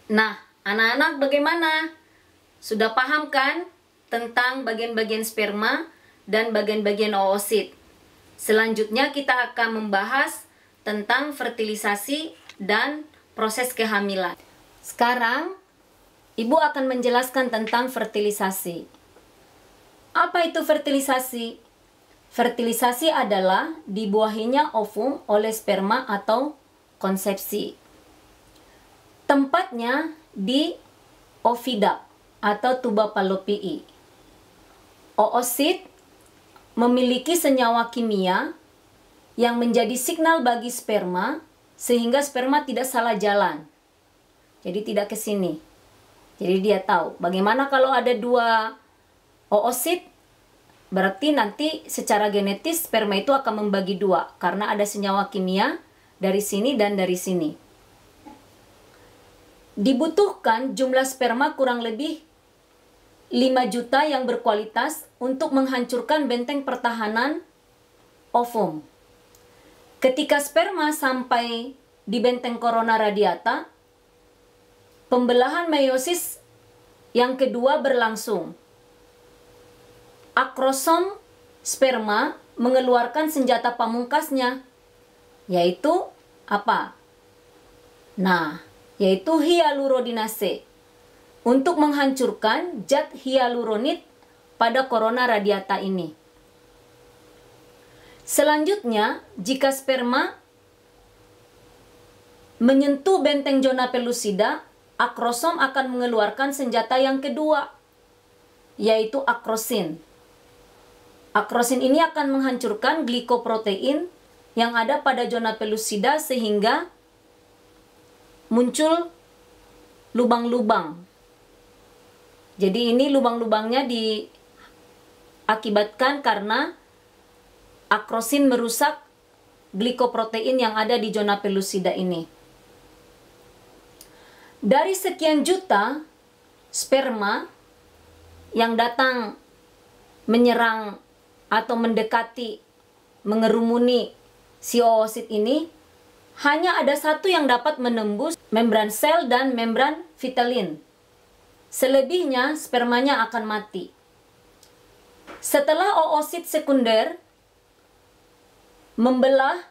Nah, anak-anak bagaimana? Sudah paham kan tentang bagian-bagian sperma dan bagian-bagian oosit? Selanjutnya kita akan membahas tentang fertilisasi dan proses kehamilan. Sekarang, Ibu akan menjelaskan tentang fertilisasi. Apa itu fertilisasi? Fertilisasi adalah dibuahinya ovum oleh sperma atau konsepsi. Tempatnya di oviduct atau tuba Fallopiae. Oosit memiliki senyawa kimia yang menjadi signal bagi sperma sehingga sperma tidak salah jalan. Jadi tidak ke sini. Jadi dia tahu bagaimana kalau ada dua oosit, berarti nanti secara genetis sperma itu akan membagi dua karena ada senyawa kimia dari sini dan dari sini. Dibutuhkan jumlah sperma kurang lebih 5 juta yang berkualitas untuk menghancurkan benteng pertahanan ovum. Ketika sperma sampai di benteng corona radiata, pembelahan meiosis yang kedua berlangsung. Akrosom sperma mengeluarkan senjata pamungkasnya, yaitu apa? Nah, yaitu hyaluronidase untuk menghancurkan zat hyaluronid pada corona radiata ini. Selanjutnya, jika sperma menyentuh benteng zona pellucida, akrosom akan mengeluarkan senjata yang kedua, yaitu akrosin. Akrosin ini akan menghancurkan glikoprotein yang ada pada zona pellucida sehingga muncul lubang-lubang. Jadi ini lubang-lubangnya diakibatkan karena akrosin merusak glikoprotein yang ada di zona pellucida ini. Dari sekian juta sperma yang datang menyerang atau mendekati, mengerumuni si oosit ini, hanya ada satu yang dapat menembus membran sel dan membran vitelin. Selebihnya spermanya akan mati. Setelah oosit sekunder membelah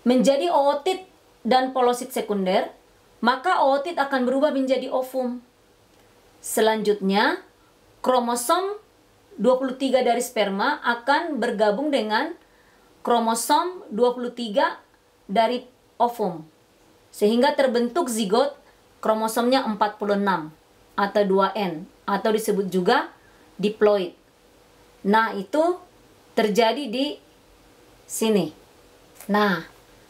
menjadi ootit dan polosit sekunder, maka ootit akan berubah menjadi ovum. Selanjutnya, kromosom 23 dari sperma akan bergabung dengan kromosom 23 dari ovum, sehingga terbentuk zigot kromosomnya 46 atau 2N atau disebut juga diploid. Nah, itu terjadi di sini. Nah,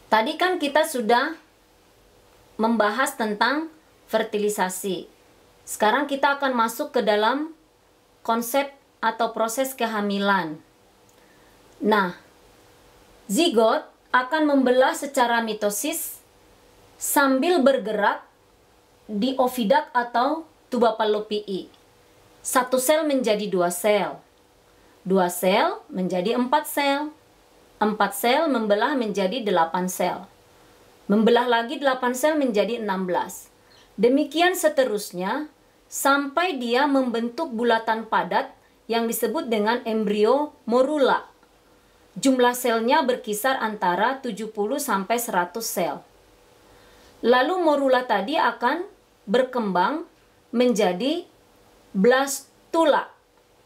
tadi kan kita sudah membahas tentang fertilisasi. Sekarang kita akan masuk ke dalam konsep atau proses kehamilan. Nah, zigot akan membelah secara mitosis sambil bergerak di oviduct atau tuba Fallopiae. Satu sel menjadi dua sel. Dua sel menjadi 4 sel. 4 sel membelah menjadi 8 sel. Membelah lagi 8 sel menjadi 16. Demikian seterusnya sampai dia membentuk bulatan padat yang disebut dengan embrio morula. Jumlah selnya berkisar antara 70 sampai 100 sel. Lalu morula tadi akan berkembang menjadi blastula.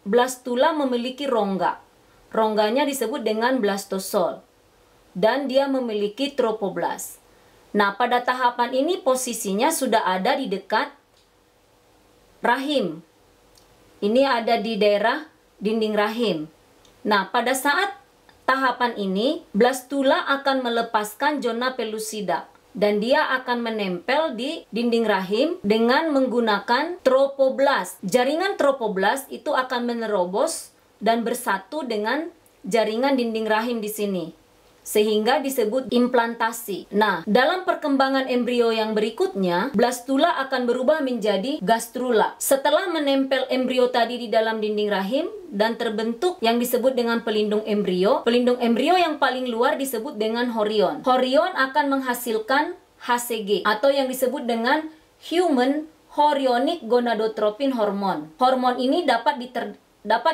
Blastula memiliki rongga. Rongganya disebut dengan blastosol. Dan dia memiliki tropoblast. Nah, pada tahapan ini posisinya sudah ada di dekat rahim. Ini ada di daerah dinding rahim. Nah, pada saat tahapan ini, blastula akan melepaskan zona pellucida dan dia akan menempel di dinding rahim dengan menggunakan tropoblast. Jaringan tropoblast itu akan menerobos dan bersatu dengan jaringan dinding rahim di sini, sehingga disebut implantasi. Nah, dalam perkembangan embrio yang berikutnya, blastula akan berubah menjadi gastrula. Setelah menempel embrio tadi di dalam dinding rahim dan terbentuk yang disebut dengan pelindung embrio yang paling luar disebut dengan horion. Horion akan menghasilkan HCG atau yang disebut dengan Human Chorionic Gonadotropin Hormone. Hormon ini dapat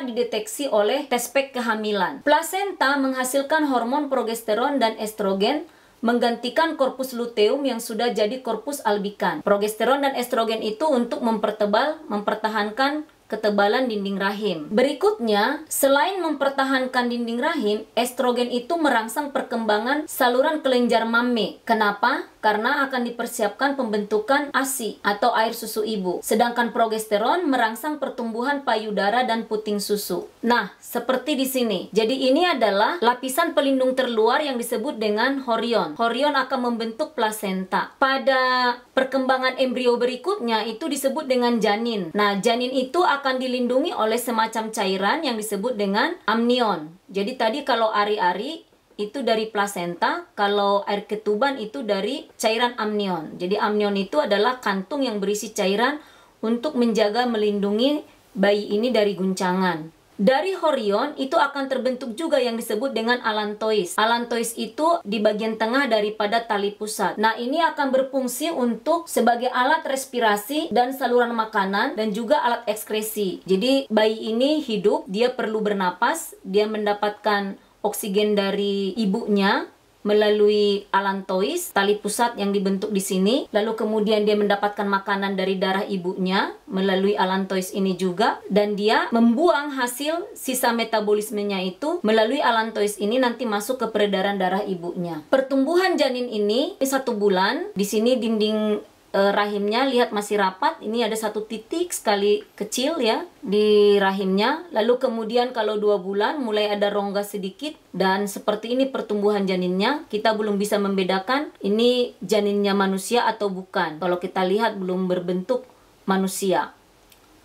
dideteksi oleh tes pack kehamilan. Plasenta menghasilkan hormon progesteron dan estrogen menggantikan korpus luteum yang sudah jadi korpus albikan. Progesteron dan estrogen itu untuk mempertahankan ketebalan dinding rahim. Berikutnya, selain mempertahankan dinding rahim, estrogen itu merangsang perkembangan saluran kelenjar mame. Kenapa? Karena akan dipersiapkan pembentukan ASI atau air susu ibu. Sedangkan progesteron merangsang pertumbuhan payudara dan puting susu. Nah, seperti di sini. Jadi ini adalah lapisan pelindung terluar yang disebut dengan chorion. Chorion akan membentuk plasenta. Pada perkembangan embrio berikutnya itu disebut dengan janin. Nah, janin itu akan dilindungi oleh semacam cairan yang disebut dengan amnion. Jadi tadi kalau ari-ari itu dari plasenta, kalau air ketuban itu dari cairan amnion. Jadi amnion itu adalah kantung yang berisi cairan untuk menjaga melindungi bayi ini dari guncangan. Dari chorion itu akan terbentuk juga yang disebut dengan allantois. Allantois itu di bagian tengah daripada tali pusat. Nah, ini akan berfungsi untuk sebagai alat respirasi dan saluran makanan dan juga alat ekskresi. Jadi bayi ini hidup, dia perlu bernapas, dia mendapatkan oksigen dari ibunya melalui allantois, tali pusat yang dibentuk di sini. Lalu kemudian dia mendapatkan makanan dari darah ibunya melalui allantois ini juga. Dan dia membuang hasil sisa metabolismenya itu melalui allantois ini nanti masuk ke peredaran darah ibunya. Pertumbuhan janin ini 1 bulan. Di sini dinding rahimnya lihat masih rapat. Ini ada 1 titik sekali kecil ya di rahimnya. Lalu kemudian kalau 2 bulan mulai ada rongga sedikit dan seperti ini pertumbuhan janinnya. Kita belum bisa membedakan ini janinnya manusia atau bukan. Kalau kita lihat belum berbentuk manusia.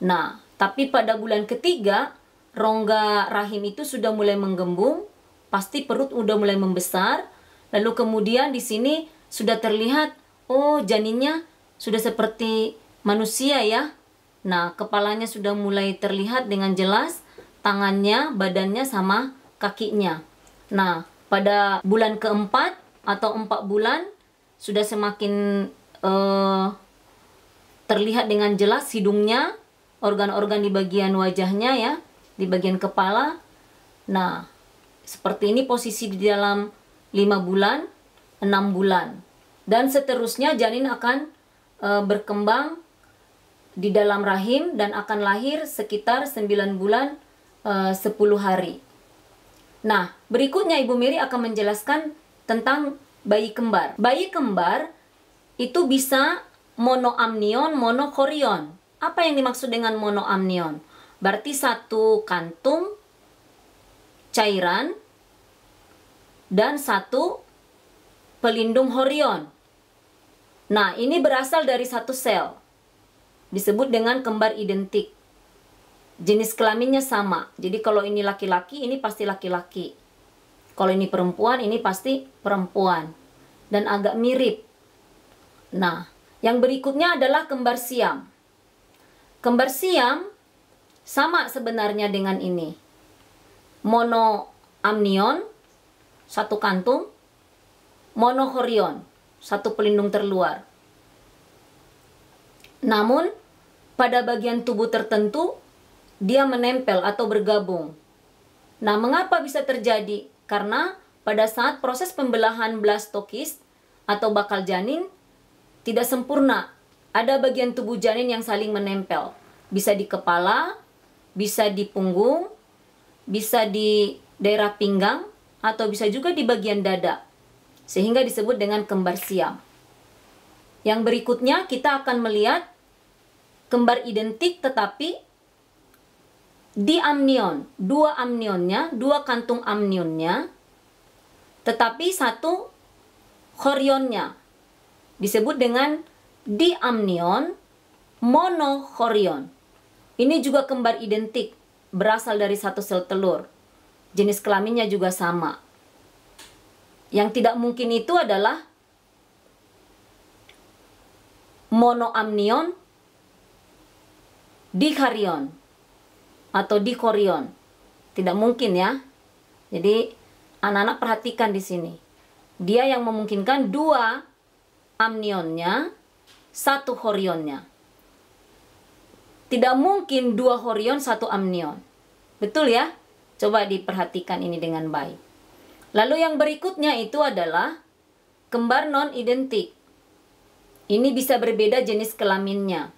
Nah, tapi pada bulan ketiga rongga rahim itu sudah mulai menggembung, pasti perut udah mulai membesar. Lalu kemudian di sini sudah terlihat, oh janinnya sudah seperti manusia ya. Nah, kepalanya sudah mulai terlihat dengan jelas, tangannya, badannya sama kakinya. Nah, pada bulan keempat atau 4 bulan sudah semakin terlihat dengan jelas hidungnya, organ-organ di bagian wajahnya ya, di bagian kepala. Nah, seperti ini posisi di dalam 5 bulan, 6 bulan. Dan seterusnya janin akan berkembang di dalam rahim dan akan lahir sekitar 9 bulan 10 hari. Nah, berikutnya Ibu Mary akan menjelaskan tentang bayi kembar. Bayi kembar itu bisa monoamnion, monochorion. Apa yang dimaksud dengan monoamnion? Berarti 1 kantung cairan dan 1 pelindung chorion. Nah, ini berasal dari 1 sel. Disebut dengan kembar identik. Jenis kelaminnya sama. Jadi kalau ini laki-laki, ini pasti laki-laki. Kalau ini perempuan, ini pasti perempuan. Dan agak mirip. Nah, yang berikutnya adalah kembar siam. Kembar siam sama sebenarnya dengan ini. Monoamnion, 1 kantung. Monochorion, 1 pelindung terluar. Namun, pada bagian tubuh tertentu, dia menempel atau bergabung. Nah, mengapa bisa terjadi? Karena pada saat proses pembelahan blastokist atau bakal janin tidak sempurna. Ada bagian tubuh janin yang saling menempel. Bisa di kepala, bisa di punggung, bisa di daerah pinggang, atau bisa juga di bagian dada. Sehingga disebut dengan kembar siam. Yang berikutnya kita akan melihat kembar identik tetapi diamnion. 2 amnionnya, 2 kantung amnionnya, tetapi 1 chorionnya. Disebut dengan diamnion monochorion. Ini juga kembar identik, berasal dari 1 sel telur. Jenis kelaminnya juga sama. Yang tidak mungkin itu adalah monoamnion dichorion atau dichorion. Tidak mungkin ya. Jadi anak-anak perhatikan di sini. Dia yang memungkinkan 2 amnionnya, 1 chorionnya. Tidak mungkin 2 chorion 1 amnion. Betul ya? Coba diperhatikan ini dengan baik. Lalu yang berikutnya itu adalah kembar non-identik. Ini bisa berbeda jenis kelaminnya.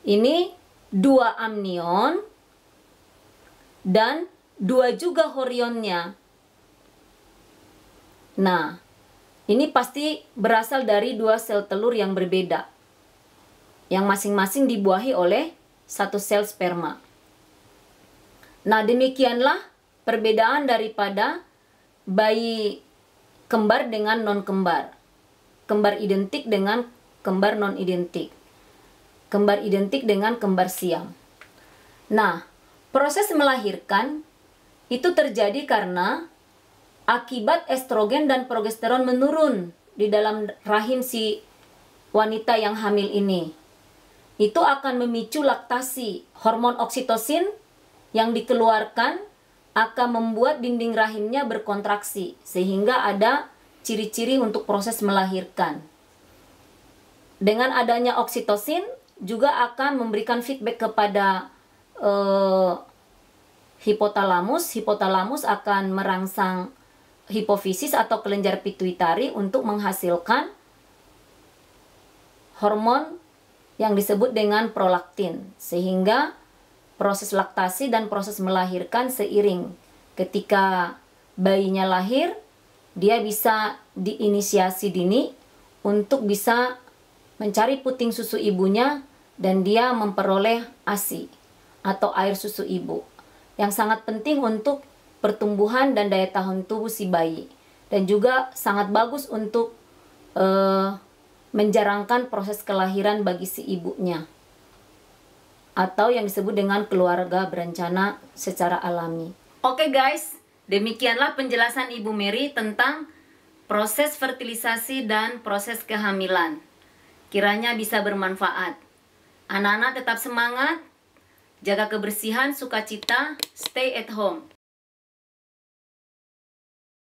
Ini 2 amnion dan 2 juga chorionnya. Nah, ini pasti berasal dari 2 sel telur yang berbeda, yang masing-masing dibuahi oleh 1 sel sperma. Nah, demikianlah perbedaan daripada bayi kembar dengan non-kembar. Kembar identik dengan kembar non-identik. Kembar identik dengan kembar siam. Nah, proses melahirkan itu terjadi karena akibat estrogen dan progesteron menurun di dalam rahim si wanita yang hamil ini. Itu akan memicu laktasi. Hormon oksitosin yang dikeluarkan akan membuat dinding rahimnya berkontraksi, sehingga ada ciri-ciri untuk proses melahirkan. Dengan adanya oksitosin juga akan memberikan feedback kepada hipotalamus. Hipotalamus akan merangsang hipofisis atau kelenjar pituitari untuk menghasilkan hormon yang disebut dengan prolaktin, sehingga proses laktasi dan proses melahirkan seiring. Ketika bayinya lahir, dia bisa diinisiasi dini untuk bisa mencari puting susu ibunya dan dia memperoleh ASI atau air susu ibu, yang sangat penting untuk pertumbuhan dan daya tahan tubuh si bayi, dan juga sangat bagus untuk menjarangkan proses kelahiran bagi si ibunya, atau yang disebut dengan keluarga berencana secara alami. Oke guys, demikianlah penjelasan Ibu Mary tentang proses fertilisasi dan proses kehamilan. Kiranya bisa bermanfaat. Anak-anak tetap semangat, jaga kebersihan, sukacita, stay at home.